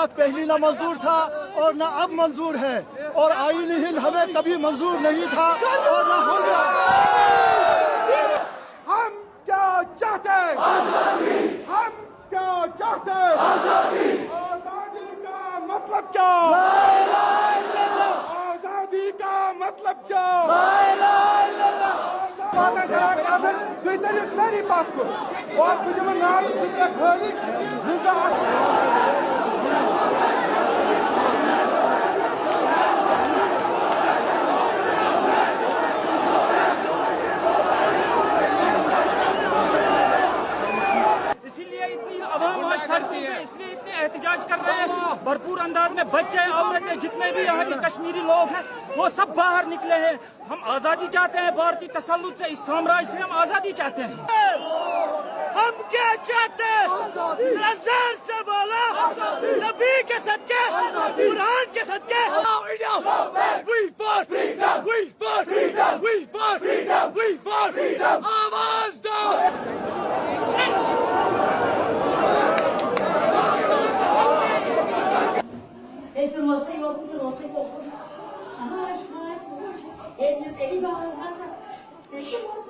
बात पहली ना मंजूर था और ना अब मंजूर है, और आईन हिंद हमें कभी मंजूर नहीं था और ना होगा। हम क्या चाहते हैं? आजादी। हम क्या चाहते हैं? आजादी। आजादी का मतलब क्या? ला इलाहा इल्लल्लाह। आजादी का मतलब क्या? ला इलाहा इल्लल्लाह। तुम इतनी सारी बात को और तुझे मैं नाम जिसका खाली जिसका इसीलिए इतनी आवाम आज सड़कों पे इसलिए इतने एहतजाज कर रहे हैं। भरपूर अंदाज में बच्चे, औरतें, जितने भी यहाँ के कश्मीरी लोग हैं वो सब बाहर निकले हैं। हम आजादी चाहते हैं, भारतीय तसल्लुत से, इस साम्राज्य से हम आजादी चाहते हैं। हम क्या चाहते हैं? नजर से बोला, नबी के सदके, कुरान के सदके। We fought freedom, we fought freedom, we fought freedom, we fought freedom. आवाज दो।怎么谁我不知道谁我不知道，啊，是我，哎，你把我啥？这是我啥？